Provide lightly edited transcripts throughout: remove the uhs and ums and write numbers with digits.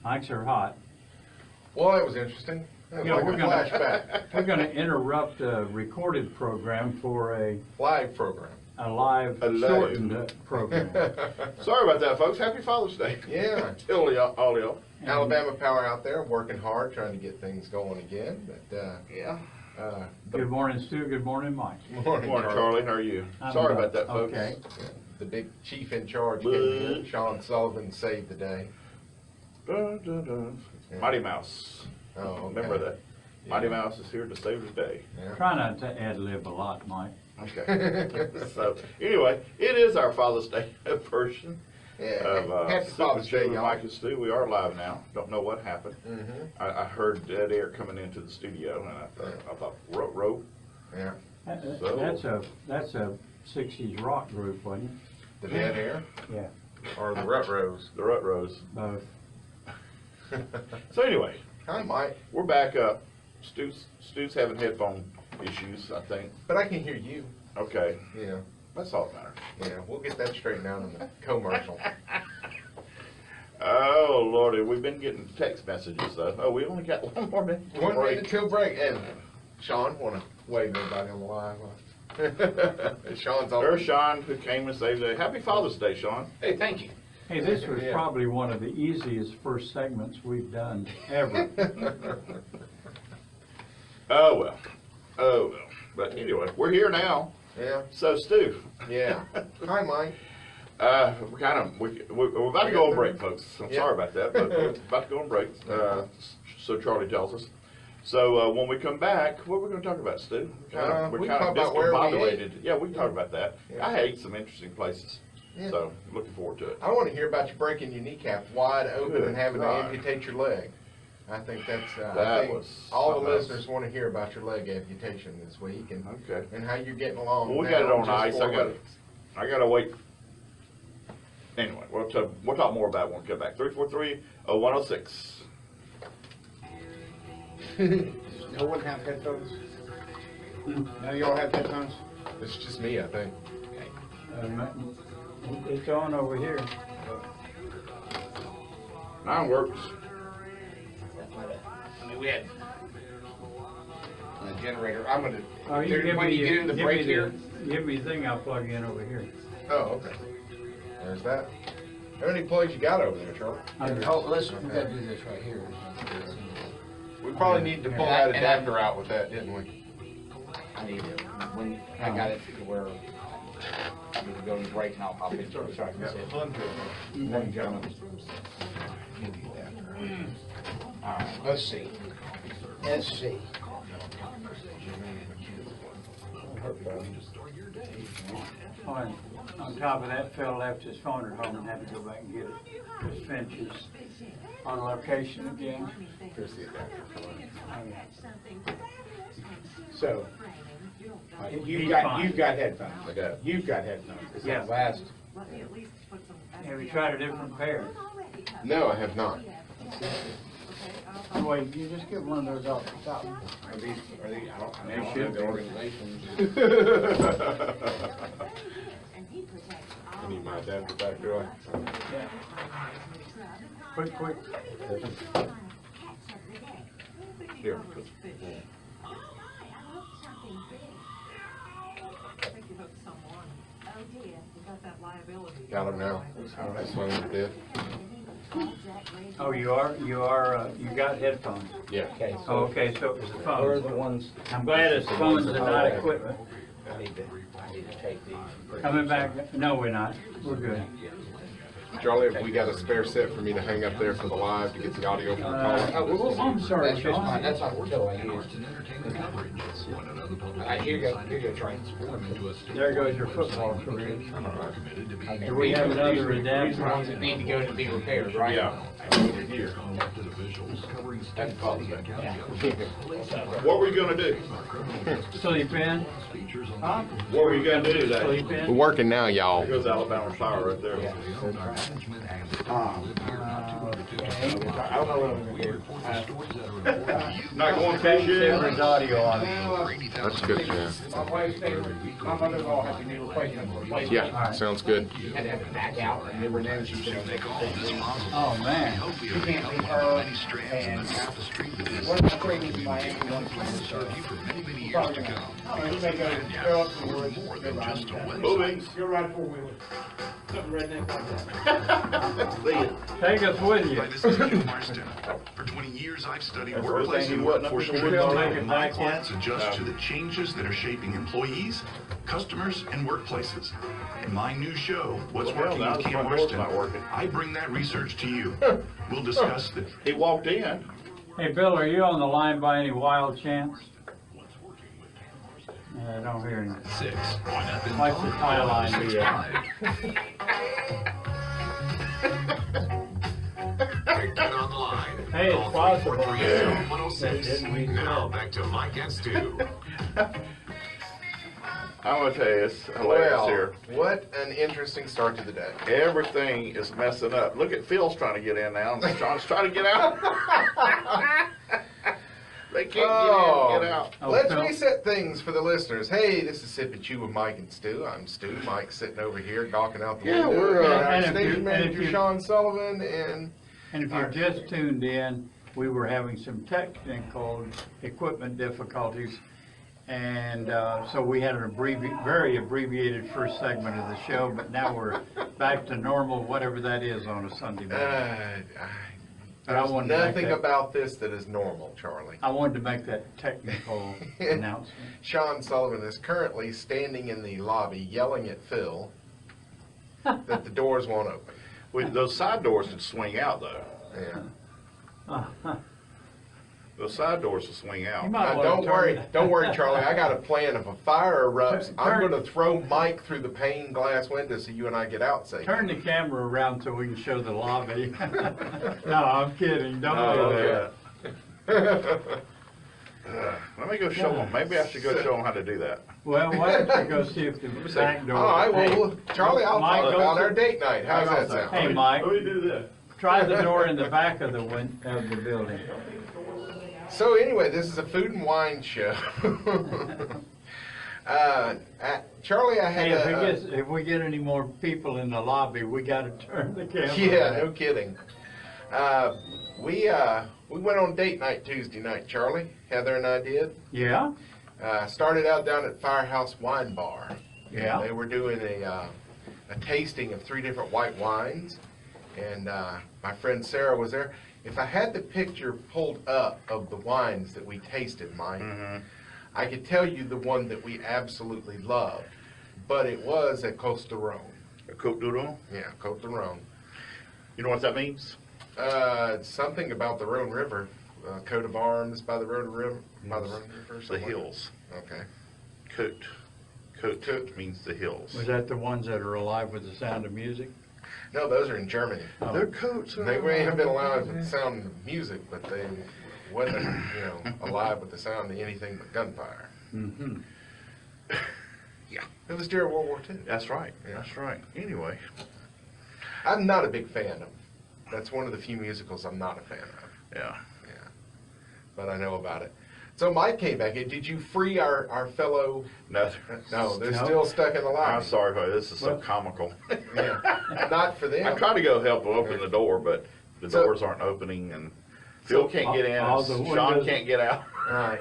Mics are hot. Well, that was interesting. That was like a flashback. We're going to interrupt a recorded program for a Live program. live shortened program. Sorry about that, folks. Happy Father's Day. Yeah. All y'all. Alabama Power out there working hard, trying to get things going again. But Yeah. Good morning, Stu. Good morning, Mike. Morning, Charlie. How are you? Sorry about that, folks. Okay. Yeah, the big chief in charge came in. Sean Sullivan saved the day. Dun, dun, dun. Yeah. Mighty Mouse. Oh, okay. Remember that. Yeah. Mighty Mouse is here to save the day. Yeah. Try not to ad-lib a lot, Mike. Okay. So, anyway, it is our Father's Day version of Happy Father's Day, y'all. Mike and Stu. We are live now. Don't know what happened. Mm-hmm. I heard dead air coming into the studio, and I thought, row. Yeah. That's a 60s rock group, wasn't The Dead Air it? Yeah, or the Rut Rose? The Rut Rose. both. So anyway, Hi, Mike. we're back up. Stu's having headphone issues, I think. But I can hear you. Okay, Yeah. that's all that matters. Yeah. We'll get that straightened out in the commercial. Oh, Lordy, we've been getting text messages, though. Oh, we only got 1 more minute. 1 minute till break. And Sean, want to wave everybody on the live? Sean's on. There's Sean, who came and saved the day. Happy Father's Day, Sean. Hey, thank you. Hey, this was Yeah. probably one of the easiest first segments we've done ever. Oh, well. But anyway, we're here now. Yeah. So, Stu. Yeah. Hi, Mike. We're about to go on break, folks. I'm Yeah. sorry about that, but we're about to go on break. So Charlie tells us. So when we come back, what are we going to talk about, Stu? We're we kind talk of about where we discombobulated. Yeah, we can talk about that. Yeah. I ate some interesting places, Yeah. so looking forward to it. I want to hear about you breaking your kneecap wide open Good and having God. to amputate your leg. I think that's. That I think was all the something else. listeners want to hear about your leg amputation this week and Okay. and how you're getting along. Well, we now got it on in just ice. 4 weeks. I got to wait. Anyway, we'll talk more about it when we come back. 343-0106. No one have headphones? No, you all have headphones? It's just me, I think. It's on over here. Mine works. I mean, we had a generator. I'm gonna. Oh, you give when me, you get in the break here. Give me the thing I'll plug in over here. Oh, okay. There's that. How many plugs you got over there, Charlie? Oh, listen, we gotta do this right here. We probably need to pull that adapter out with that, didn't we? I need to, when I got it to where I need to go to the break and I'll pop in. Sorry, Morning, gentlemen. All right, let's see. On top of that, Phil left his phone at home and had to go back and get it. Because Finch is on location again. Here's the adapter. So, you've got headphones. I got it. You've got headphones. It's Yeah. that last. Have you tried a different pair? No, I have not. Oh, wait, you just get one of those off the top. Are these, I don't They know should the be. organizations. I need my adapter back, do I? Yeah. Quick. Here. Got him now. That's what I did. Oh, you got headphones. Yeah. Okay, Oh, okay, so it was the where are phone. the ones? I'm glad it's phones and not equipment. I need to take these. and put Coming these back, no, we're not. We're good. Charlie, have we got a spare set for me to hang up there for the live to get the audio from the call? I'm sorry, That's just mine, Sean. that's not the I used. Here you go, Trey. There goes your football career. Okay. Do we have another These are the adapter? ones that need to go to be repaired, right? Yeah. Here. That's probably good. Yeah. What were you going to do? Sleep in? Huh? What were you going to do today? Sleep We're in? working now, y'all. There goes Alabama Power right there. I don't know what I'm gonna do. Not going Change fishing. Silver's audio on it. That's good, yeah. My wife said, my mother-in-law had to need a replacement. Yeah, sounds good. Had to have it back out, and they were there, she said, Oh, man. you can't leave her, and one of my friends in Miami wants to serve you for many years to come. You may go up to the woods, go ride. Moving. You'll ride four-wheeler. Something redneck like that. See ya. Take us with you. Hi, this is Jim Marston. For 20 years, I've studied That's workplace everything and you wasn't workforce up to We'll trends to make help it my back clients yet. adjust to the changes that are shaping employees, customers, and workplaces. In my new show, What's Well, Working now with the Cam front door's Marston, not working. I bring that research to you. We'll discuss the He walked in. Hey, Bill, are you on the line by any wild chance? I don't hear anything. 6 on up and What's the tie line be at? Get on the line. Hey, it's possible. 106. Now back to Mike and Stu. I'm gonna tell you, it's hilarious Well, here. what an interesting start to the day. Everything is messing up. Look at Phil's trying to get in now, and John's trying to get out. They can't get out. Oh, Let's Phil. reset things for the listeners. Hey, this is Sip and Chew with Mike and Stu. I'm Stu. Mike's sitting over here gawking out the Yeah, window. we're, And our and if station you- and manager, if you- Sean Sullivan, and And if you just tuned in, we were having some technical equipment difficulties. And so we had an very abbreviated first segment of the show, but now we're back to normal, whatever that is on a Sunday morning. But I there's wanted to make nothing that- about this that is normal, Charlie. I wanted to make that technical announcement. Sean Sullivan is currently standing in the lobby yelling at Phil that the doors won't open. Those side doors can swing out, though. Yeah. Those side doors will swing out. You might Now, wanna don't worry, Charlie. I got a plan. If a fire erupts, I'm Turn- going to throw Mike through the pane glass window so you and I get out safe. Turn the camera around so we can show the lobby. No, I'm kidding. Don't Oh, do that. Let me go show them. Maybe I should go show them how to do that. Well, why don't you go see if the back door. All right, Hey, well, Charlie, I'll Mike, talk go about see- our date night. How's that sound? Hey, Mike, Let me do this. try the door in the back of the building. So anyway, this is a food and wine show. Charlie, I had Hey, if we get any more people in the lobby, we gotta turn the camera. yeah, back. no kidding. We went on date night Tuesday night, Charlie. Heather and I did. Yeah? Started out down at Firehouse Wine Bar. Yeah. They were doing a tasting of 3 different white wines, and my friend Sarah was there. If I had the picture pulled up of the wines that we tasted, Mike, I could tell you the one that we absolutely loved, but it was a Cote de Rhone. A Cote de Rhone? Yeah, Cote de Rhone. You know what that means? Something about the Rhone River, coat of arms by the Rhone River, or The something like hills. that. Okay. Cote means the hills. Was that the ones that are alive with the sound of music? No, those are in Germany. Oh. Their coats. They may have been alive with the sound of music, but they wasn't, alive with the sound of anything but gunfire. Mm-hmm. Yeah. It was during World War II. That's right. Yeah. That's right. Anyway. I'm not a big fan of. That's one of the few musicals I'm not a fan of. Yeah. Yeah, but I know about it. So Mike came back. Did you free our fellow? No. No, they're No. still stuck in the lobby. I'm sorry, but this is so What? comical. Yeah, not for I them. tried to go help them open the door, but the So- doors aren't opening, and Phil can't get in, all and the Sean windows- can't get out. Right,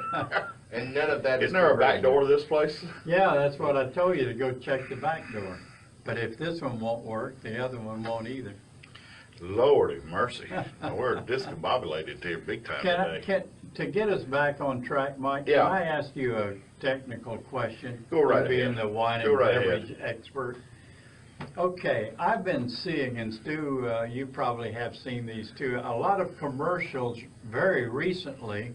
and none of that. Isn't there a back door to this place? Yeah, that's what I told you, to go check the back door. But if this one won't work, the other one won't either. Lordy mercy. We're discombobulated here big time today. To get us back on track, Mike, can Yeah. I ask you a technical question? Go right You being ahead. the wine Go and right beverage expert. Okay, I've been seeing, and Stu, you probably have seen these too, a lot of commercials very recently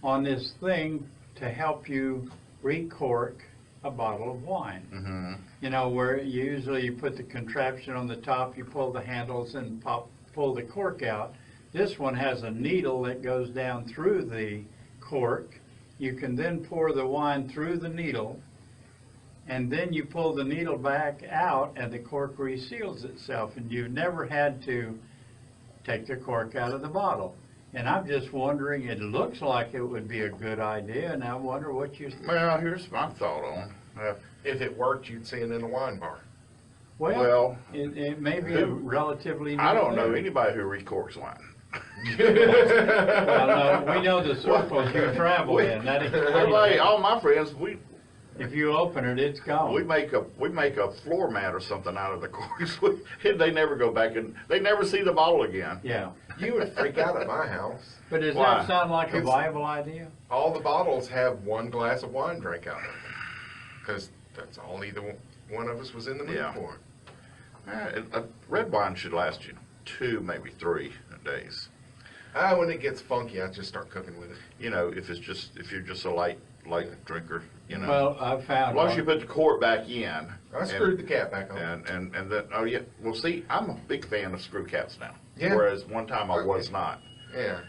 on this thing to help you recork a bottle of wine. Mm-hmm. You know, where usually you put the contraption on the top, you pull the handles and pull the cork out. This one has a needle that goes down through the cork. You can then pour the wine through the needle, and then you pull the needle back out and the cork reseals itself, and you've never had to take the cork out of the bottle. And I'm just wondering, it looks like it would be a good idea, and I wonder what you think. Well, here's my thought on. If it worked, you'd see it in a wine bar. Well, it may be a relatively new I don't know area. anybody who recorks wine. Well, no, we know the circles you travel in. That Everybody, all my friends, if you open it, it's gone. we make a floor mat or something out of the corks. They never go back and they never see the bottle again. Yeah. You would freak out at my house. But does Why? that sound like a It's- viable idea? All the bottles have one glass of wine drink out of them. Because that's all either one of us was in the mood Yeah. for. Red wine should last you 2, maybe 3 days. When it gets funky, I just start cooking with it. You know, if you're just a light drinker, you know. Well, I've found. Once you put the cork back in. I screwed the cap back on. And then, oh yeah, well see, I'm a big fan of screw caps now. Yeah. Whereas one time I was not. Yeah.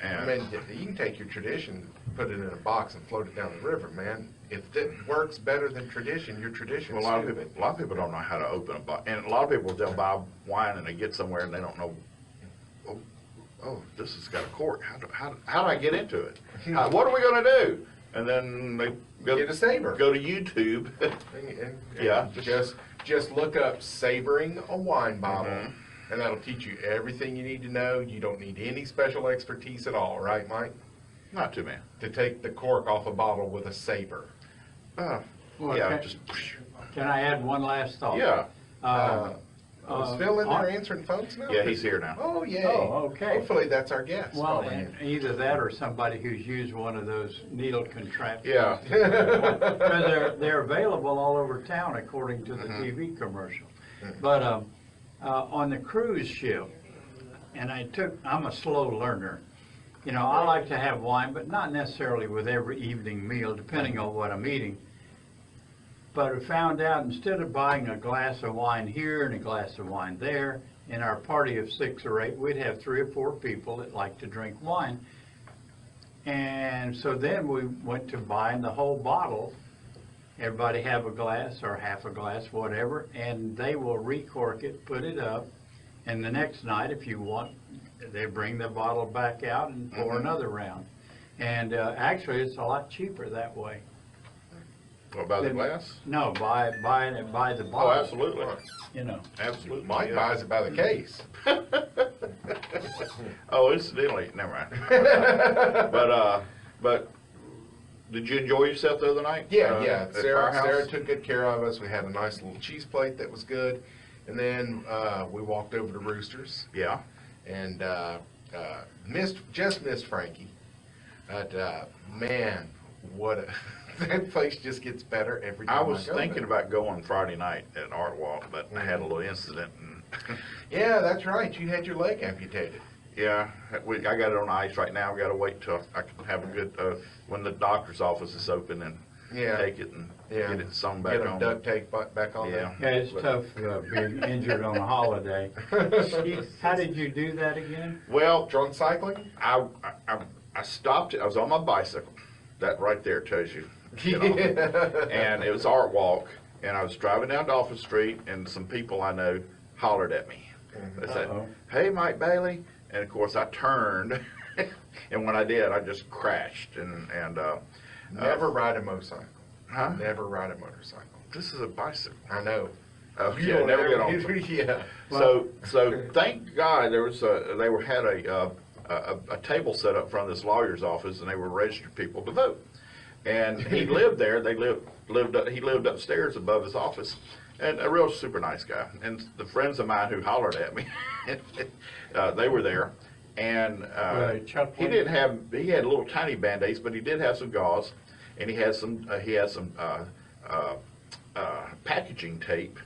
And I mean, you can take your tradition, put it in a box and float it down the river, man. If it works better than tradition, your tradition well, is a lot stupid. of people don't know how to open a bottle. And a lot of people, they'll buy wine and they get somewhere and they don't know, oh, this has got a cork. How do I get into it? What are we gonna do? And then they go, Get a saber. go to YouTube. And Yeah. Just look up savoring a wine bottle, Mhm. and that'll teach you everything you need to know. You don't need any special expertise at all, right, Mike? Not too many. To take the cork off a bottle with a saber. Well, Yeah, can- just, Can I add one last thought? yeah. Is Phil in there answering phones now? Yeah, he's here now. Oh, yay. Oh, okay. Hopefully that's our guest. Well, calling and either that or somebody who's used one of those needle contraptions. Yeah. Because they're available all over town according to the TV commercial. But on the cruise ship, and I'm a slow learner. You know, I like to have wine, but not necessarily with every evening meal, depending on what I'm eating. But I found out instead of buying a glass of wine here and a glass of wine there, in our party of 6 or 8, we'd have 3 or 4 people that like to drink wine. And so then we went to buying the whole bottle. Everybody have a glass or half a glass, whatever, and they will recork it, put it up, and the next night, if you want, they bring the bottle back out and pour another round. And actually, it's a lot cheaper that way. What about the glass? No, buy the bottle. Oh, absolutely. You know. Absolutely. Mike yeah. buys it by the case. Oh, incidentally, never mind. But did you enjoy yourself the other night? Yeah, At Sarah Firehouse? took good care of us. We had a nice little cheese plate that was good. And then we walked over to Roosters Yeah. and just missed Frankie. But man, that place just gets better every time I I was go thinking there. about going Friday night at Art Walk, but I had a little incident. And Yeah, that's right. You had your leg amputated. yeah, I got it on ice right now. I've got to wait till I can have a good, when the doctor's office is open and Yeah. take it and Yeah. get it sewn back Get them on. duct tape back on Yeah. Yeah, it's tough being injured on a holiday. there. How did you do that again? Well, Drunk cycling? I stopped it. I was on my bicycle. That right there tells you. You know. And it was Art Walk, and I was driving down Dolphin Street, and some people I know hollered at me. They said, Uh-oh. "Hey, Mike Bailey," and of course I turned, and when I did, I just crashed. And Never ride a motorcycle. huh? Never ride a motorcycle. This is a bicycle. I know. Oh, You yeah, don't never ever- get on. Yeah. So thank God there was had a table set up in front of this lawyer's office, and they were registered people to vote. And he lived there. He lived upstairs above his office, and a real super nice guy. And the friends of mine who hollered at me, they were there. And Chuck he didn't have. He had little tiny band-aids, but he did have some gauze, and he had some packaging tape.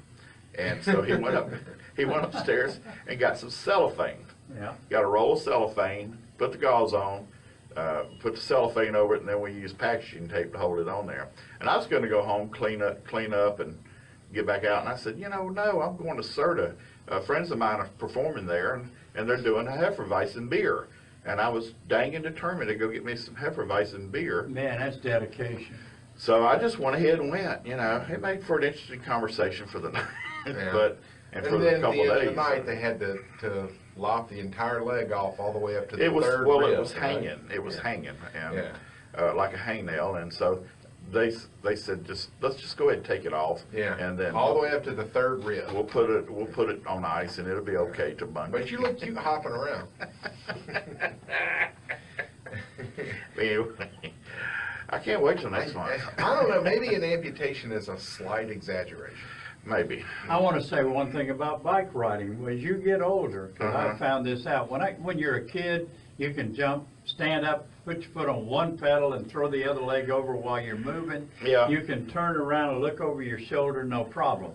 And so he went up. He went upstairs and got some cellophane. Yeah. Got a roll of cellophane, put the gauze on, put the cellophane over it, and then we used packaging tape to hold it on there. And I was going to go home, clean up, and get back out. And I said, no, I'm going to Serta. Friends of mine are performing there, and they're doing a Hefeweizen beer. And I was dang and determined to go get me some Hefeweizen beer. Man, that's dedication. So I just went ahead and went. It made for an interesting conversation for the night, Yeah. but and for then a couple the of end days. of the night, they had to lopped the entire leg off all the way up to the It was, third well, rib. it was right? hanging, it was hanging, and, Yeah. like a hangnail, and so they said, let's just go ahead and take it off. Yeah. And then. all the way up to the third rib. We'll put it on ice, and it'll be okay till Monday. But you look cute hopping around. Anyway, I can't wait till next month. I don't know, maybe an amputation is a slight exaggeration. Maybe. I want to say one thing about bike riding. As you get older, because I found this out, when you're a kid, you can jump, stand up, put your foot on one pedal and throw the other leg over while you're moving. Yeah. You can turn around and look over your shoulder, no problem.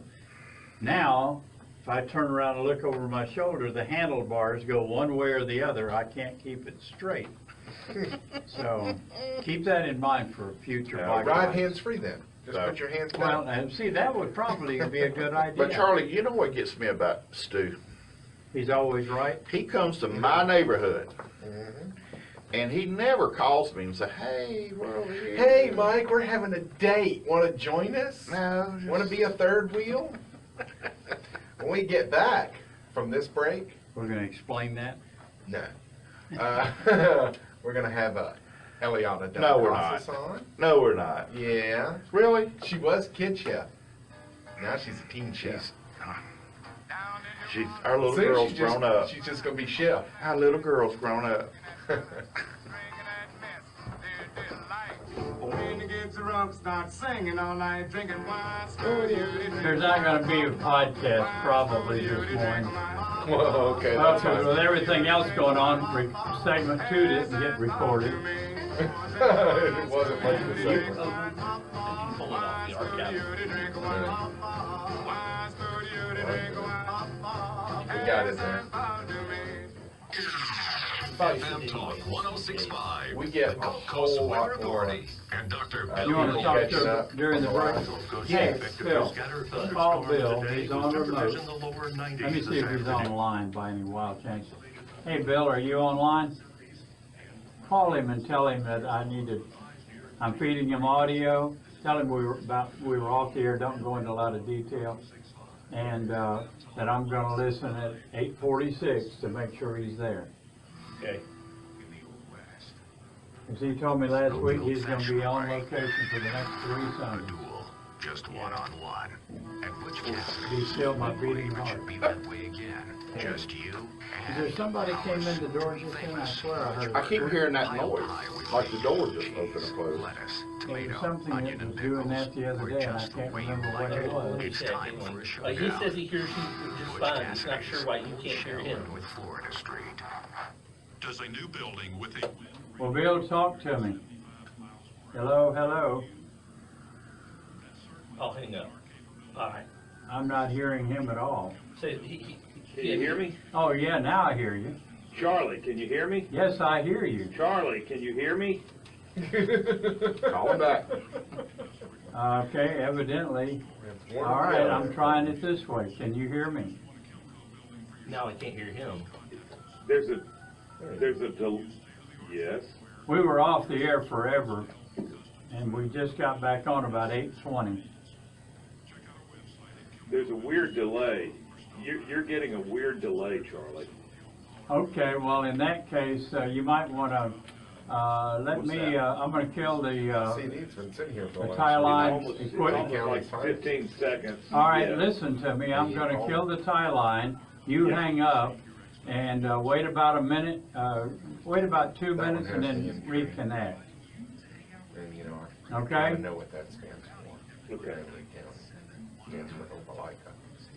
Now, if I turn around and look over my shoulder, the handlebars go one way or the other. I can't keep it straight. So keep that in mind for future bike Ride rides. hands-free then. Just No. put your hands Well, down. and see, that would probably be a good idea. But Charlie, you know what gets me about Stu? He's always right. He comes to my neighborhood, Mhm. and he never calls me and say, "Hey, we're over here." Hey, Mike, we're having a date. Want to join us? No. just- Want to be a third wheel? When we get back from this break, We're going to explain that. no. We're going to have Eliana No, we're Marisol not. on. No, we're not. Yeah. Really? She was kid chef. Now she's a teen chef. Our little Soon girl's she's just- grown up. She's just going to be chef. Our little girl's grown up. There's not going to be a podcast probably this morning. Well, okay, that's Because with fine. everything else going on, segment 2 didn't get recorded. It wasn't much of a segment. Pull it off the archive. We got it there. FM Talk 1065. We get the a Gulf Coast whole Weather lot more. Authority and Dr. You want to People talk catching to up during the break? Hey, Phil. Call Bill. He's on the remote. Let me see if he's online by any wild chance. Hey, Bill, are you online? Call him and tell him that I'm feeding him audio. Tell him we were off the air. Don't go into a lot of detail. And that I'm going to listen at 8:46 to make sure he's there. Okay. As he told me last week, he's going to be on location for the next 3 Sundays. Duel, just one-on-one. And which Be still my beating heart. should be that way again. Just you Is there somebody came in the door just then? I swear I heard. I keep hearing that noise, like the door just opened and closed. lettuce, It was tomato, something onion, that and was doing pickles, that the other or day, and I just the can't way you remember what like it was. It's time for a He showdown. says he hears you just fine. He's not sure why you can't hear him. With Florida Street. Does a new building with a Well, Bill, talk to me. Hello, hello. I'll hang up. All right. I'm not hearing him at all. Say, Can you hear me? Oh, yeah, now I hear you. Charlie, can you hear me? Yes, I hear you. Charlie, can you hear me? Call him back. Okay, evidently. All right, I'm trying it this way. Can you hear me? Now I can't hear him. There's a yes. We were off the air forever, and we just got back on about 8:20. There's a weird delay. You're getting a weird delay, Charlie. Okay, well, in that case, you might want to, let me, I'm going to kill the it's been sitting here for the a tie while. line Almost equipment. like 15 seconds. All right, Yeah. listen to me. I'm going to kill the tie line. You hang up and wait about a minute, wait about 2 That one minutes and has then the reconnect. And, you know, Okay. I know what that stands for. Okay. Stands for Opelika.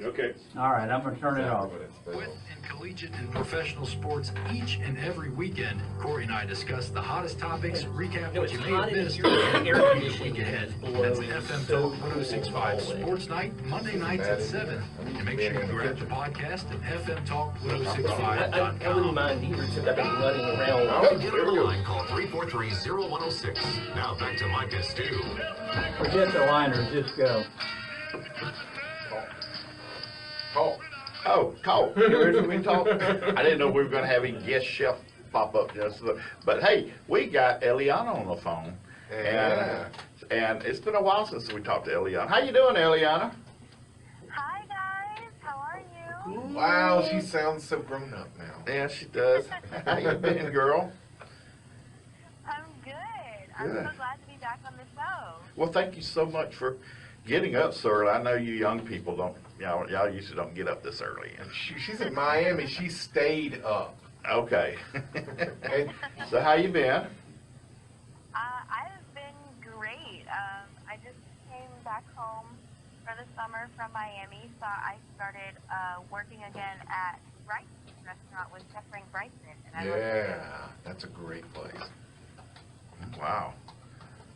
Okay. All right, I'm going to turn it off. What it's spelled. With in collegiate and professional sports each and every weekend, Corey and I discuss the hottest topics, recap what you may have missed, and Air preview the conditioning week ahead. below That's is FM so Talk 1065 cold. Sports Night, Monday nights at 7. And make sure you grab the podcast at I wouldn't fmtalk1065.com. mind either, except I've been running around. To get on the line, call 343-0106. Now back to Mike and Stu. Forget the liner, just go. Call. Oh, call. You ready for me to talk? I didn't know we were going to have a guest chef pop up. But hey, we got Eliana on the phone. Yeah. And it's been a while since we talked to Eliana. How you doing, Eliana? Hi guys, how are you? Wow, she sounds so grown up now. Yeah, she does. How you been, girl? I'm good. I'm Good. so glad to be back on the show. Well, thank you so much for getting up so early. I know you young people don't, y'all usually don't get up this early. She's in Miami. She stayed up. Okay. And So how you been? I've been great. I just came back home for the summer from Miami, so I started working again at Bryson's restaurant with Chef Frank Bryson. And I yeah, that's a great place. Wow.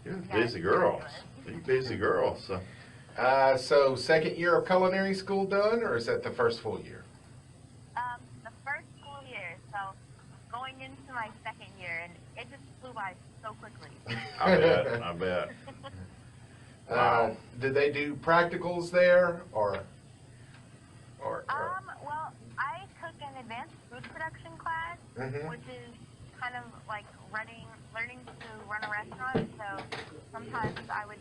You're a Yeah, busy girl. You're a busy girl. So So second year of culinary school done, or is that the first full year? The first school year, so going into my second year, and it just flew by so quickly. I bet. I bet. Wow. Did they do practicals there, or Well, I took an advanced food production class, Mhm. which is kind of like learning to run a restaurant. So sometimes I would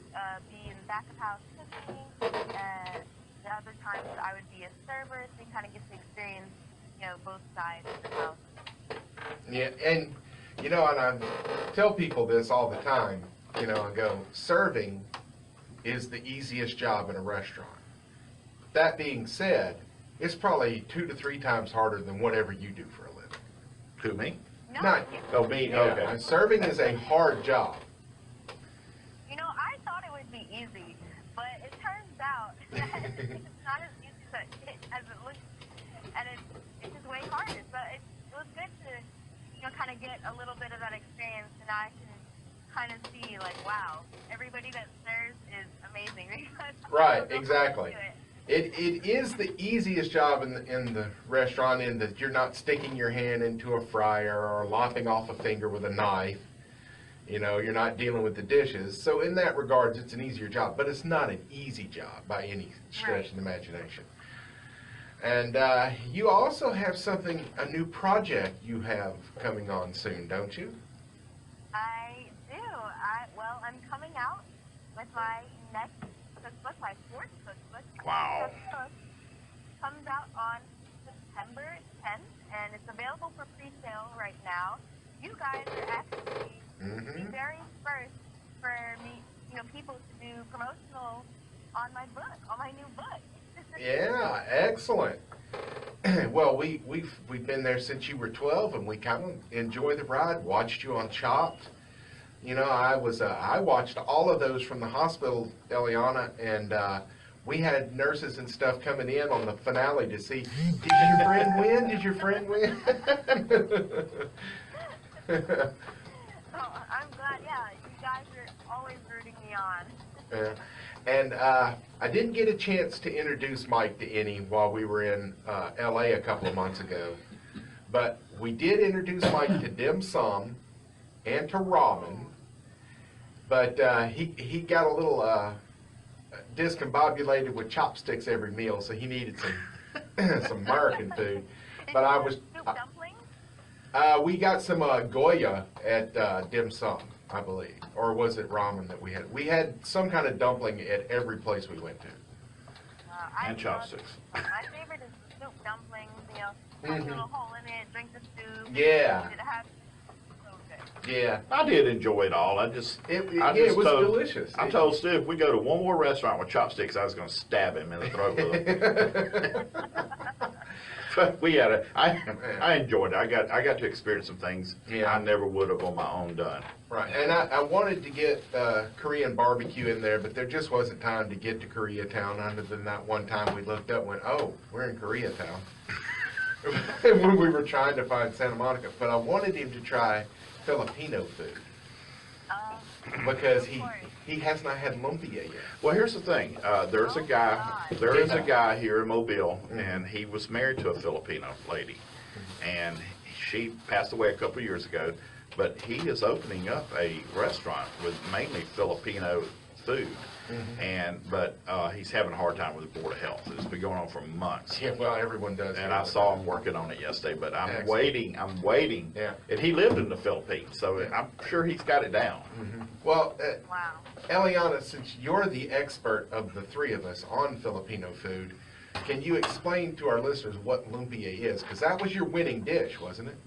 be in back of house cooking, and the other times I would be a server, so you kind of get to experience, both sides of the house. Yeah, and and I tell people this all the time. I go, serving is the easiest job in a restaurant. That being said, it's probably 2 to 3 times harder than whatever you do for a living. To me? No, Not- Oh, me? Okay. Yeah, serving is a hard job. I thought it would be easy, but it turns out that it's not as easy as it looks, and it's just way harder. So it was good to, kind of get a little bit of that experience, and I can kind of see, like, wow, everybody that serves is amazing. Because Right, they'll exactly. do it. It is the easiest job in the restaurant, in that you're not sticking your hand into a fryer or lopping off a finger with a knife. You're not dealing with the dishes. So in that regards, it's an easier job, but it's not an easy job by any stretch of the imagination. And you also have a new project you have coming on soon, don't you? I do. I'm coming out with my next cookbook, my fourth cookbook. Wow. Cookbook comes out on September 10th, and it's available for pre-sale right now. You guys are actually the very first for me, people to do promotional on my book, on my new book. Yeah, excellent. Well, we've been there since you were 12, and we kind of enjoy the ride. Watched you on Chopped. I watched all of those from the hospital, Eliana, and we had nurses and stuff coming in on the finale to see, did your friend win? Did your friend win? Oh, I'm glad, yeah, you guys are always rooting me on. Yeah. And I didn't get a chance to introduce Mike to any while we were in LA a couple of months ago. But we did introduce Mike to dim sum and to ramen. But he got a little discombobulated with chopsticks every meal, so he needed some American food. But I was Soup dumplings? we got some Goya at dim sum, I believe, or was it ramen that we had? We had some kind of dumpling at every place we went to. I And chopsticks. My favorite is the soup dumplings, cut a little hole in it, drink the soup. Yeah. It has so good. Yeah. I did enjoy it all. I just It was told, delicious. I told Stu if we go to one more restaurant with chopsticks, I was going to stab him in the throat with them. But we had I enjoyed it. I got to experience some things I never would have on my own done. Right, and I wanted to get Korean barbecue in there, but there just wasn't time to get to Koreatown other than that one time we looked up and went, oh, we're in Koreatown. When we were trying to find Santa Monica. But I wanted him to try Filipino food. Because he has not had lumpia yet. Well, here's the thing. There's a guy here in Mobile, and he was married to a Filipino lady, and she passed away a couple of years ago. But he is opening up a restaurant with mainly Filipino food, but he's having a hard time with the Board of Health. It's been going on for months. Yeah, well, everyone does. And I saw him working on it yesterday, but I'm waiting. Yeah. And he lived in the Philippines, so I'm sure he's got it down. Well, Eliana, since you're the expert of the three of us on Filipino food, Can you explain to our listeners what lumpia is? Because that was your winning dish, wasn't it?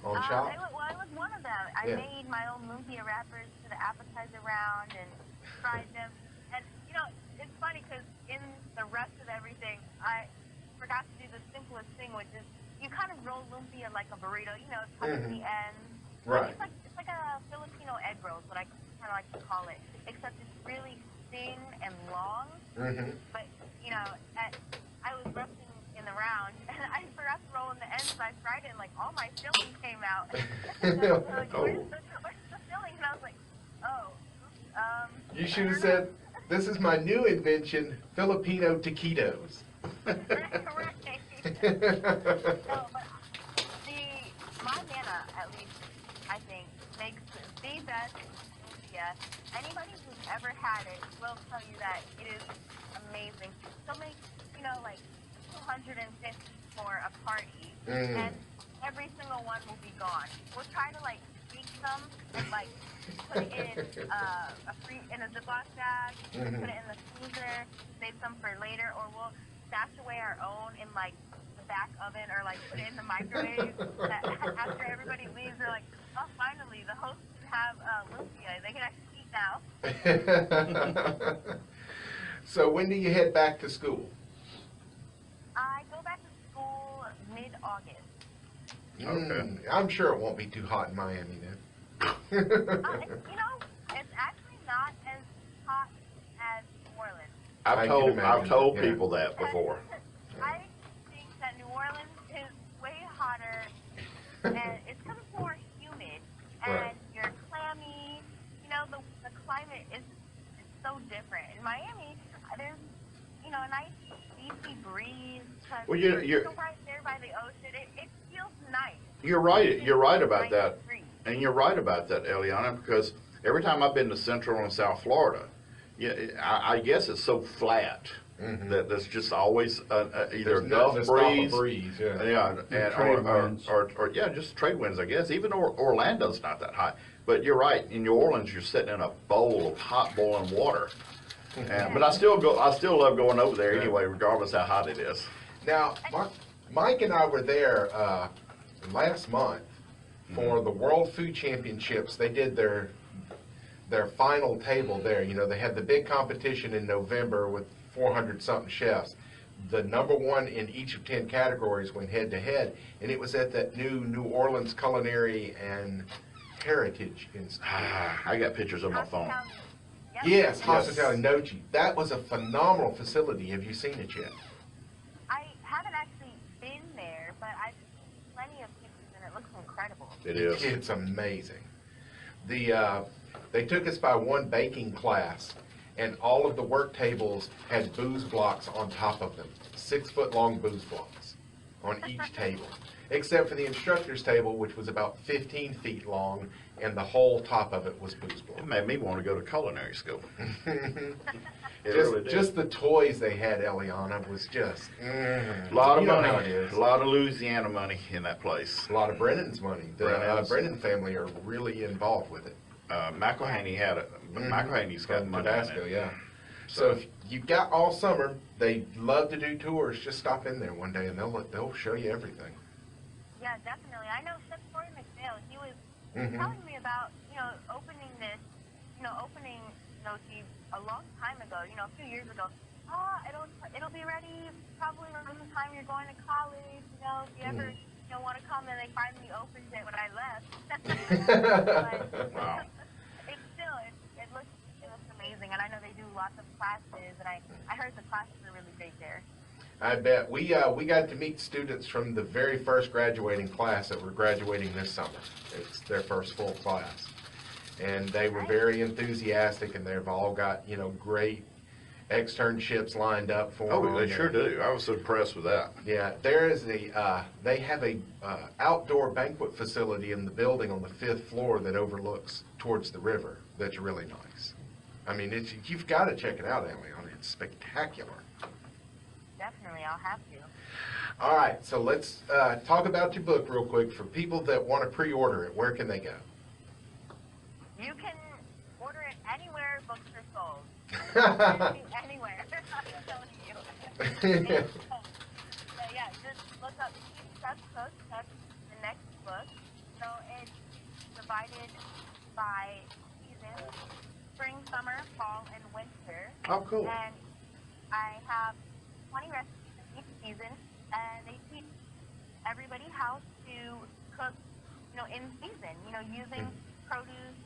On Shop? It was one of them. I made my own lumpia wrappers for the appetizer round and fried them. And, you know, it's funny because in the rest of everything, I forgot to do the simplest thing, which is you kind of roll lumpia like a burrito. You know, tuck in the ends. Right. It's like a Filipino egg roll, is what I kind of like to call it, except it's really thin and long. But, you know, I was resting in the round, and I forgot to roll in the ends, so I fried it, and, like, all my filling came out. So I was like, where's the filling? And I was like, You should have said, this is my new invention, Filipino taquitos. Right. No, but my Nana, at least, I think, makes the best lumpia. Anybody who's ever had it will tell you that it is amazing. She'll make, you know, like 250 for a party, and every single one will be gone. We'll try to like bake some and like put it in in a Ziploc bag, put it in the freezer, save some for later, or we'll stash away our own in like the back oven or like put it in the microwave. After everybody leaves, they're like, oh, finally, the hosts can have lumpia. They can actually eat now. So when do you head back to school? I go back to school mid-August. Okay. I'm sure it won't be too hot in Miami then. You know, it's actually not as hot as New Orleans. I've told people that before. I think that New Orleans is way hotter, and it's because it's more humid, and you're clammy. You know, the climate is so different. In Miami, there's, you know, a nice beefy breeze. Well, you're right there by the ocean. It feels nice. You're right. You're right about that, and you're right about that, Eliana. Because every time I've been to Central and South Florida, I guess it's so flat that there's just always either a gulf breeze, or just trade winds. I guess even Orlando's not that high. But you're right. In New Orleans, you're sitting in a bowl of hot boiling water. But I still love going over there anyway, regardless how hot it is. Now, Mike and I were there last month for the World Food Championships. They did their final table there. You know, they had the big competition in November with 400-something chefs. The number one in each of 10 categories went head-to-head, and it was at that New Orleans Culinary and Heritage Institute. I got pictures on my phone. Yes, Hospitality Nochi. That was a phenomenal facility. Have you seen it yet? I haven't actually been there, but I've seen plenty of pictures, and it looks incredible. It is. It's amazing. They took us by one baking class, and all of the work tables had booze blocks on top of them. 6-foot-long booze blocks on each table, except for the instructor's table, which was about 15 feet long, and the whole top of it was booze blocks. It made me want to go to culinary school. Just the toys they had, Eliana, was just a lot of money. A lot of Louisiana money in that place. A lot of Brennan's money. The Brennan family are really involved with it. McElhaney had it. McElhaney's got money Tabasco, in it. yeah. So if you've got all summer, they love to do tours. Just stop in there one day and they'll show you everything. Yeah, definitely. I know Chef Corey McPhail. He was telling me about opening Nochi a long time ago. You know, a few years ago. It'll be ready probably around the time you're going to college. You know, if you ever want to come, and they finally opened it when I left. But wow. It looks amazing, and I know they do lots of classes, and I heard the classes are really big there. I bet. We got to meet students from the very first graduating class that were graduating this summer. It's their first full class. And they were very enthusiastic, and they've all got, great externships lined up for them. Oh, they sure do. I was so impressed with that. Yeah, there is they have a outdoor banquet facility in the building on the 5th floor that overlooks towards the river. That's really nice. I mean, you've got to check it out, Eliana. It's spectacular. Definitely, I'll have to. All right, so let's talk about your book real quick. For people that want to pre-order it, where can they go? You can order it anywhere books are sold. Anywhere. I'm telling you. Yeah, just look up Keep Stuff Cook. That's the next book. So it's divided by season: spring, summer, fall, and winter. Oh, cool. And I have 20 recipes in each season, and they teach everybody how to cook, in season. Using produce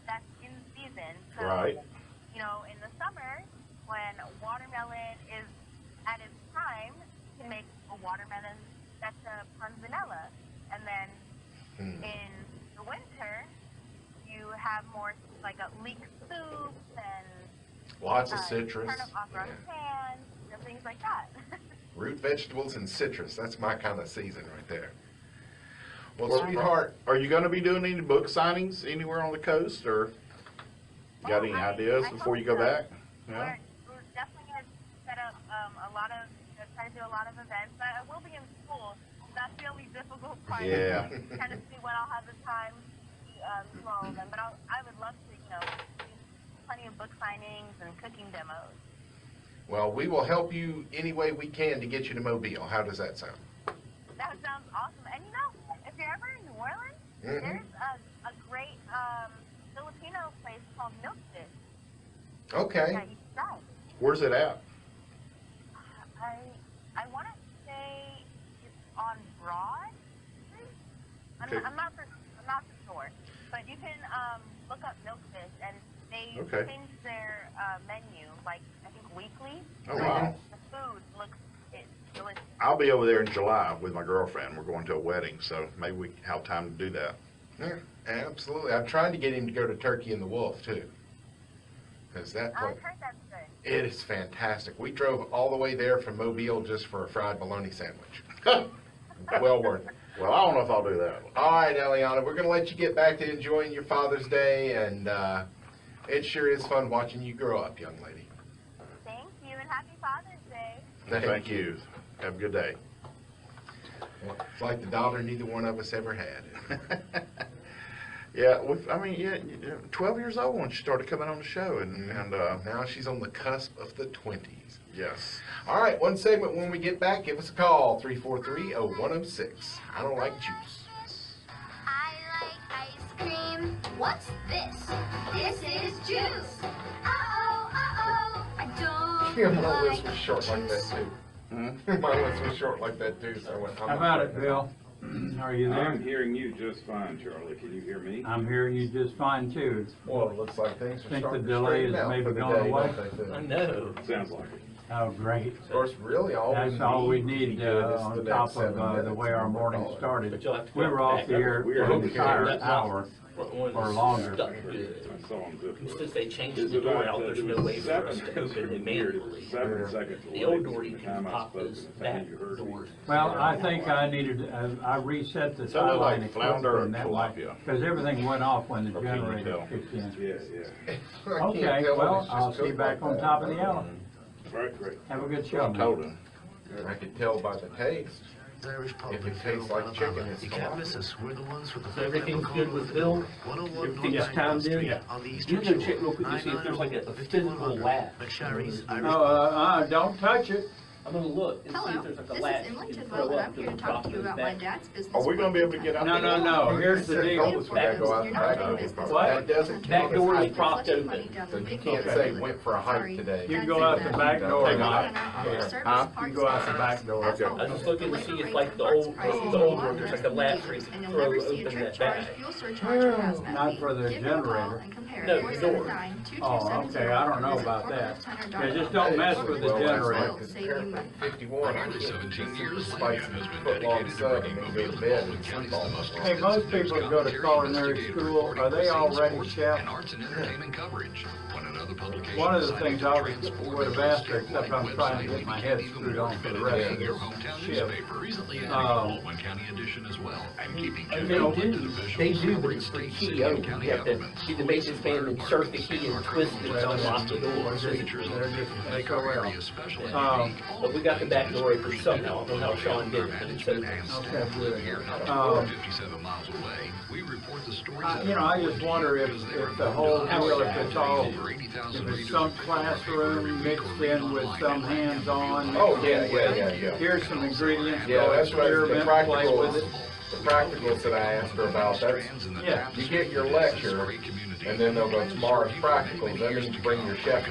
that's in season. So, Right. In the summer, when watermelon is at its prime, you can make a watermelon that's a panzanella. And then in the winter, you have more like a leek soup and Lots of citrus. turnip au gratin, things like that. Root vegetables and citrus. That's my kind of season right there. Well, Well, sweetheart, Are you gonna be doing any book signings anywhere on the coast, or you got any ideas I before hope you go so. back? Yeah. We're definitely going to set up try to do a lot of events. But I will be in school. That's the only difficult part. Yeah. Kind of see when I'll have the time to do all of them. But I would love to, do plenty of book signings and cooking demos. well, we will help you any way we can to get you to Mobile. How does that sound? That sounds awesome. And if you're ever in New Orleans, there's a great Filipino place called Milk Fish. Okay. That you can try. Where's it at? I want to say it's on Broad Street. Okay. I'm not for sure, but you can look up Milk Fish, and they Okay. change their menu I think weekly. Oh, wow. The food looks delicious. I'll be over there in July with my girlfriend. We're going to a wedding, so maybe we have time to do that. Yeah, absolutely. I'm trying to get him to go to Turkey and the Wolf, too. Because that I've place, heard that's good. it is fantastic. We drove all the way there from Mobile just for a fried bologna sandwich. Well worth it. Well, I don't know if I'll do that. All right, Eliana, we're going to let you get back to enjoying your Father's Day, and it sure is fun watching you grow up, young lady. Thank you, and happy Father's Day. Thank you. Have a good day. It's like the daughter neither one of us ever had. Yeah, 12 years old when she started coming on the show, and Now she's on the cusp of the 20s. yes. All right, one segment when we get back. Give us a call, 343-0106. I don't like juice. I like ice cream. What's this? This is juice. Uh-oh, I don't My like list was short like that, too. My list was short like that, too, so I went, How about it, Bill? Are you there? I'm hearing you just fine, Charlie. Can you hear me? I'm hearing you just fine, too. Well, it looks like things are Think the starting to delay straighten is out maybe for the gone day, away? don't they, Phil? I know. Sounds like it. Oh, great. Of course, really, That's all we need to be good is the on next top 7 of the minutes way our and we'll morning call it. started. But you'll have to We were off the air We're for an okay. entire That's hour One of or the longer. stuck good. I saw him do it. Since they changed Is the it door about, out, there's it no was way for us to seven- open it manually. 7 seconds The away old from door, the you can time I pop spoke those and the back time you heard me. doors. Well, I think I needed, I reset the Sounded like sideline flounder equipment or that way, tilapia. because everything went off when the Or can you generator tell? kicked in. Yeah, yeah. I can't Okay, tell well, it's just I'll see you cooked back like on that. top of the hour. Right, great. Have a good show, I told man. him. I could tell by the taste. If it tastes like chicken, it's You can't miss us. We're the ones with the So everything's good with Bill? 101 Everything's timed in? on the You Eastern can check real quick to see if there's like a physical latch. McSharry's Don't touch it. I'm gonna look and see Hello, if there's like a this latch. is Emily you can Tidwell, throw and up I'm to here to the talk top to you of his about my back. dad's business. Are we gonna be able to get out No, there? no, no, here's the Told deal. us we gotta go out You're the not back doing door. business. What? That doesn't Back count door as is height. propped open. So you can't say went for a hike today. You can go out the back door, Take Mike. Huh? You can go out the back door. Okay. I was just looking to see if like the old door, there's like a latch where you can throw open that bag. Not for the generator. No, the door. Oh, okay, I don't know about that. Yeah, just don't mess with the generator. 51. Nearly 17 years, Spicy Liam has been football dedicated to sub bringing and then go to Mobile bed Baldwin and County's sleep the all most night. Hey, most people that go to culinary school, are they already chefs? and arts and entertainment coverage. When another publication One of the decided things to I transport would have the asked her, statewide except I'm trying to website get my to head even screwed more on for the benefit rest of your this hometown shift. newspaper, recently adding a Baldwin County edition as well, and keeping And you up to they the do, officials but covering it's the state, key city, over. and county You have to governments. do the maintenance man and insert the key and twist it to unlock the door. They're just Features SOL. a special Um, media special But we got the backstory for somehow. I don't know how Sean did it, but it says Okay, good. 57 miles away, we report the stories I just wonder if the whole deal, if it's all, if it's some classroom mixed in with some hands-on. Oh, yeah. Here's some ingredients, Yeah, go that's what the experiment, play with it. practicals that I asked her about. That's, Yeah. you get your lecture, and then they'll go tomorrow's practicals. That means bring your chef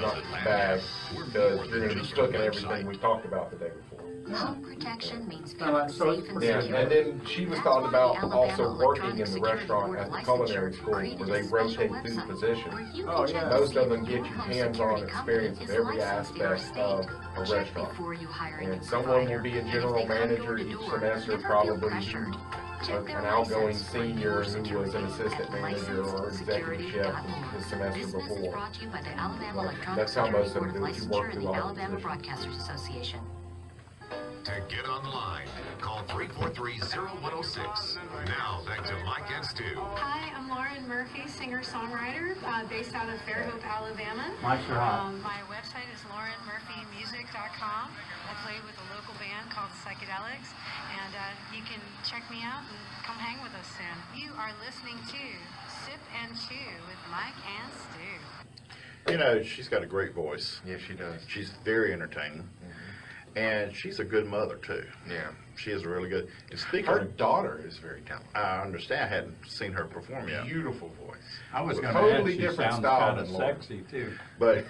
bag, because you're going to be cooking everything we talked about the day before. Home protection means Alright, so safe and Yeah, secure. and then she was talking about That's why the also Alabama working in the Electronic restaurant at the Security culinary Board school created where a they special rotate through website positions. where you Oh, can yeah. check Most to of see them if get your you home hands-on security company experience of is every licensed in your aspect state. of a Check restaurant. before you hire a new And someone will provider. be a And if general they come manager door to each door, semester, never feel probably pressured. Check their an outgoing license for senior your who was an security assistant at manager or executive chef his semester This message before. brought to you by the Alabama Electronic That's how most Security of Board them of do it. You work Licensure and through the all the Alabama positions. Broadcasters Association. To get on the line, call 343-0106. Now back to Mike and Stu. Hi, I'm Lauren Murphy, singer-songwriter, based out of Fairhope, Alabama. Mike's are hot. My website is laurenmurphymusic.com. I play with a local band called the Psychedelics, and you can check me out and come hang with us soon. You are listening to Sip and Chew with Mike and Stu. She's got a great voice. Yeah, she does. She's very entertaining. And she's a good mother, too. Yeah. She is really good. And speaking Her of, daughter is very talented. I understand. I hadn't seen her perform yet. Beautiful voice. I was With going to add, totally she different sounds style kind than of Lauren. sexy, too. But,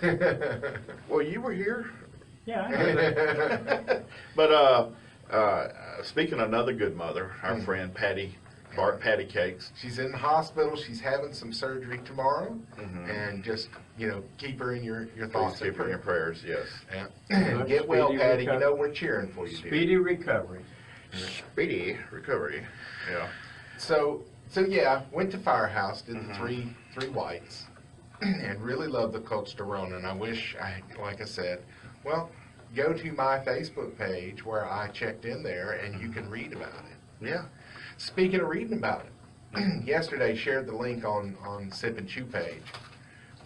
well, you were here. Yeah, I know that. But speaking of another good mother, our friend Patty, Patty Cakes. She's in the hospital. She's having some surgery tomorrow. And just, keep her in your thoughts. Please keep her in your prayers, yes. Yeah. Get well, Speedy Patty. recovery. We're cheering for you, dear. Speedy recovery. Speedy recovery, yeah. So yeah, went to Firehouse, did the three whites, and really loved the Coach Corona. And I wish like I said, well, go to my Facebook page where I checked in there, and you can read about it. Yeah. Speaking of reading about it, yesterday shared the link on Sip and Chew page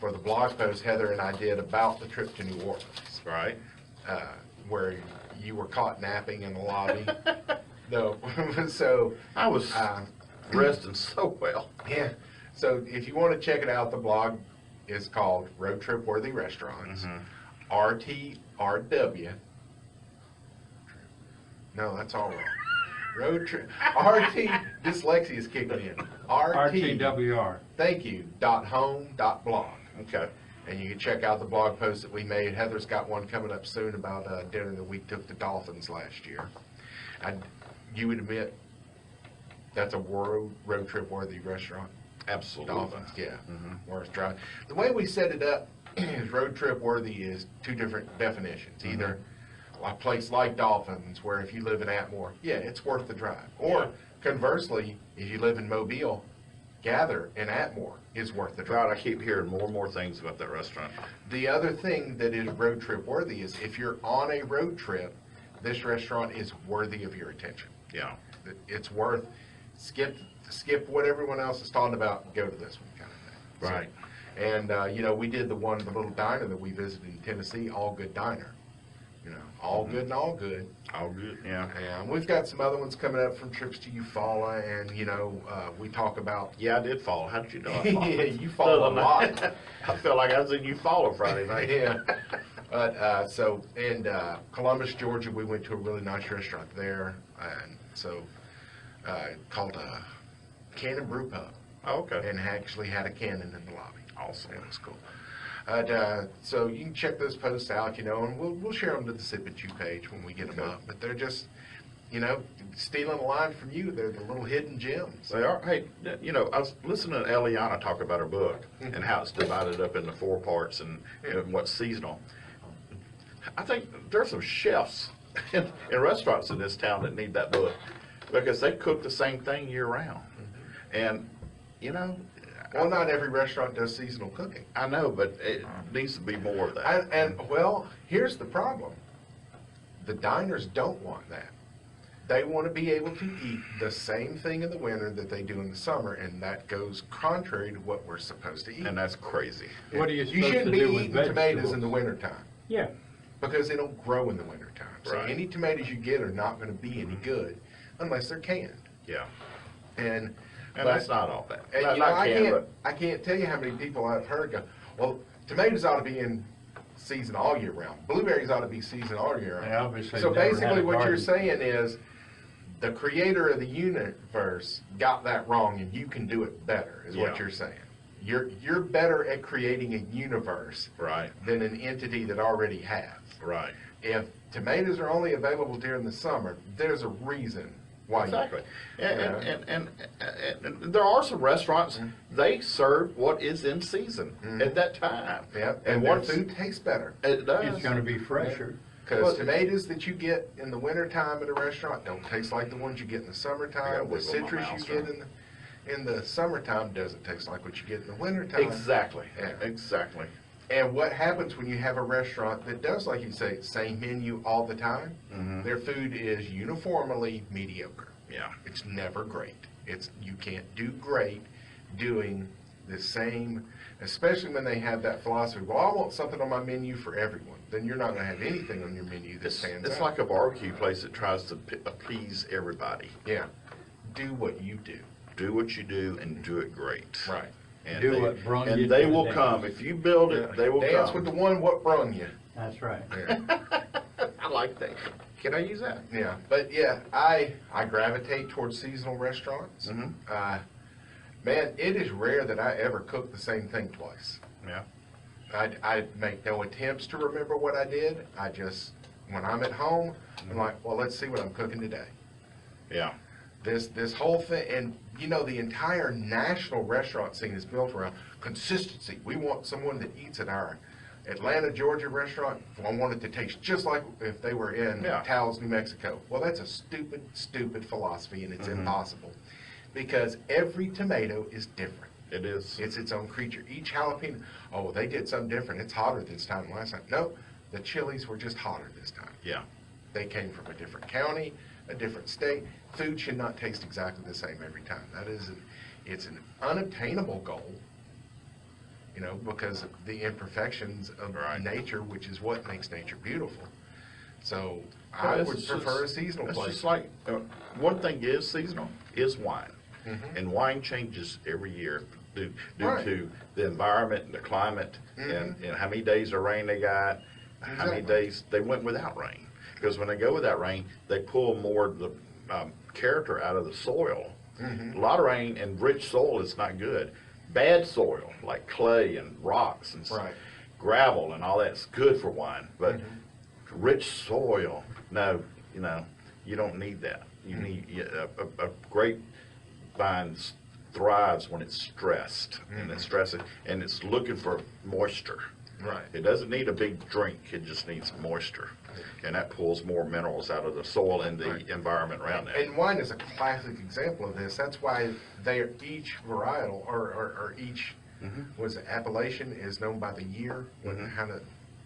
for the blog post Heather and I did about the trip to New Orleans. Right. Where you were caught napping in the lobby. No, so I was resting so well. Yeah. So if you want to check it out, the blog is called Road Trip Worthy Restaurants. RTRW. No, that's all wrong. Road Trip. RT. Dyslexia is kicking in. RTWR. Thank you. .home.blog. Okay. And you can check out the blog post that we made. Heather's got one coming up soon about dinner that we took the Dolphins last year. You would admit that's a road trip worthy restaurant? Absolutely. Dolphins, yeah. Worth driving. The way we set it up is road trip worthy is two different definitions. Either a place like Dolphins, where if you live in Atmore, yeah, it's worth the drive. Or conversely, if you live in Mobile, Gather in Atmore is worth the drive. God, I keep hearing more and more things about that restaurant. The other thing that is road trip worthy is if you're on a road trip, this restaurant is worthy of your attention. Yeah. It's worth, skip what everyone else is talking about and go to this one kind of thing. Right. So, and, we did the little diner that we visited in Tennessee, All Good Diner. All good and all good. All good, yeah. And we've got some other ones coming up from trips to Eufaula, and, we talk about... Yeah, I did follow. How did you know I followed? Yeah, you follow a lot. I felt like I was in Eufaula Friday night. Yeah. But, Columbus, Georgia, we went to a really nice restaurant there, and so, called Cannon Brew Pub. Oh, okay. And actually had a cannon in the lobby. Awesome. It was cool. So you can check those posts out, and we'll share them to the Sip and Chew page when we get them up. But they're just, stealing a line from you. They're the little hidden gems. They are. Hey, I was listening to Eliana talk about her book and how it's divided up into 4 parts and what's seasonal. I think there's some chefs in restaurants in this town that need that book because they cook the same thing year round. And, Well, not every restaurant does seasonal cooking. I know, but it needs to be more of that. Well, here's the problem. The diners don't want that. They want to be able to eat the same thing in the winter that they do in the summer, and that goes contrary to what we're supposed to eat. And that's crazy. What are you You supposed shouldn't to be do with eating tomatoes vegetables? in the wintertime. Yeah. because they don't grow in the wintertime. So Right. any tomatoes you get are not going to be any good unless they're canned. Yeah. And That's not all bad. And, Not- you know, not canned, but- I can't tell you how many people I've heard go, well, tomatoes ought to be in season all year round. Blueberries ought to be season all year round. Yeah, obviously So never had basically a what you're garden. saying is the creator of the universe got that wrong and you can do it better, is what Yeah. you're saying. You're better at creating a universe Right. than an entity that already has. Right. If tomatoes are only available during the summer, there's a reason why. Exactly. Yeah. And there are some restaurants, they serve what is in season at that time. Yeah, And and their once food tastes better. it does. It's gonna be fresher. Because Well, tomatoes that you get in the wintertime at a restaurant don't taste like the ones you get in the I summertime. gotta The wiggle my citrus you mouse get around. in the summertime doesn't taste like what you get in the wintertime. Exactly. Yeah. Exactly. And what happens when you have a restaurant that does, like you say, same menu all the time? Mhm. Their food is uniformly mediocre. Yeah. It's never great. You can't do great doing the same, especially when they have that philosophy, well, I want something on my menu for everyone. Then you're not going to have anything on your menu that It's, stands it's out. like a barbecue place that tries to appease everybody. Yeah. Do what you do. Do what you do and do it great. Right. And Do they, what brung you and to they the will dance. come. If you build it, they will Dance come. with the one what brung you. That's right. Yeah. I like that. Can I use that? Yeah. But yeah, I gravitate towards seasonal restaurants. Mhm. Man, it is rare that I ever cook the same thing twice. Yeah. I make no attempts to remember what I did. I just, when I'm at home, I'm like, well, let's see what I'm cooking today. Yeah. This whole thing, and you know, the entire national restaurant scene is built around consistency. We want someone that eats at our Atlanta, Georgia restaurant. I want it to taste just like if they were in Yeah. Taos, New Mexico. Well, that's a stupid, stupid philosophy, and it's Mhm. impossible because every tomato is different. It is. It's its own creature. Each jalapeno, oh, they did something different. It's hotter this time than last time. No, the chilies were just hotter this time. Yeah. They came from a different county, a different state. Food should not taste exactly the same every time. It's an unobtainable goal, you know, because of the imperfections of Right. nature, which is what makes nature beautiful. So Well, I it's would just- prefer a seasonal It's place. just like, one thing is seasonal, is wine. Mhm. And wine changes every year due Right. to the environment and the climate and how many days of rain they got, how many Exactly. days they went without rain. Because when they go without rain, they pull more of the character out of the soil. Mhm. A lot of rain and rich soil is not good. Bad soil, like clay and rocks and Right. gravel and all that's good for wine. But rich soil, no, you don't need that. You need a great vine thrives when it's stressed and it's stressing and it's looking for moisture. Right. It doesn't need a big drink, it just needs moisture. And that pulls more minerals out of the soil and the environment around that. And wine is a classic example of this. That's why they are each varietal or each was it, appellation is known by the year when how to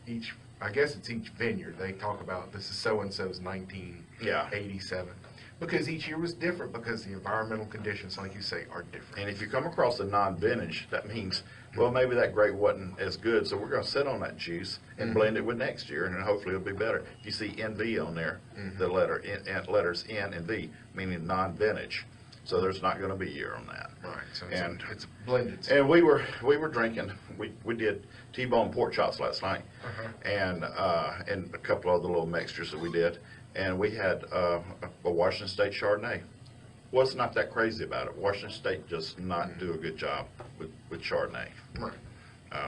each. I guess it's each vineyard. They talk about this is so and so's 1987 because each year was different because the environmental conditions, like you say, are different. And if you come across a non-vintage, that means, well, maybe that grape wasn't as good, so we're going to sit on that juice and blend it with next year, and then hopefully it'll be better. If you see NV on there, the letters N and V, meaning non-vintage, so there's not going to be year on that. Right. So it's blended. And we were drinking. We did T-bone pork chops last night, and a couple other little mixtures that we did, and we had a Washington State Chardonnay. Was not that crazy about it. Washington State does not do a good job with Chardonnay, Right.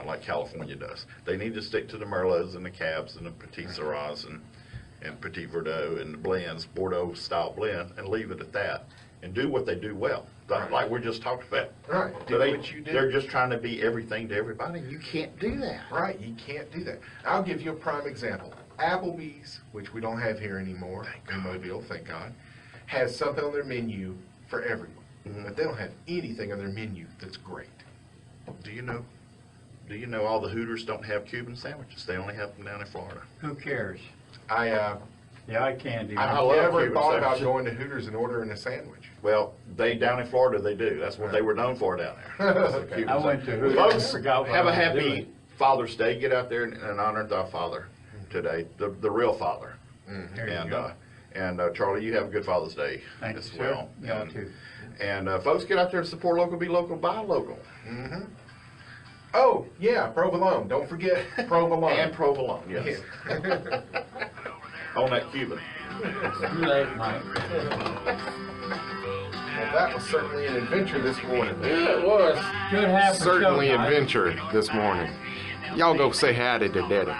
like California does. They need to stick to the Merlots and the Cabs and the Petit Syrahs and Petit Verdot and the blends, Bordeaux style blend, and leave it at that. And do what they do well, like we just talked about. Right. So Do what you do. They're just trying to be everything to everybody. You can't do that. Right, you can't do that. I'll give you a prime example. Applebee's, which we don't have here anymore in Mobile, thank God, has something on their menu for everyone. But they don't have anything on their menu that's great. Do you know all the Hooters don't have Cuban sandwiches? They only have them down in Florida. Who cares? Yeah, I can do. I I've love never Cuban thought about sandwiches. going to Hooters and ordering a sandwich. Well, down in Florida they do. That's what they were known for down there. I went to Hooters. Folks, I forgot what have I a was happy doing. Father's Day. Get out there and honor thy father. today, the real father. There you go. And Charlie, you have a good Father's Day Thank as you, sir. well. Y'all And- too. And folks, get out there and support local, be local, buy local. Oh, yeah, provolone. Don't forget provolone. And provolone, yes. On that Cuban. Too late, Mike. Well, that was certainly an adventure this morning. Yeah, it was. Good half a show, Certainly Mike. adventure this morning. Y'all go say hi to Daddy.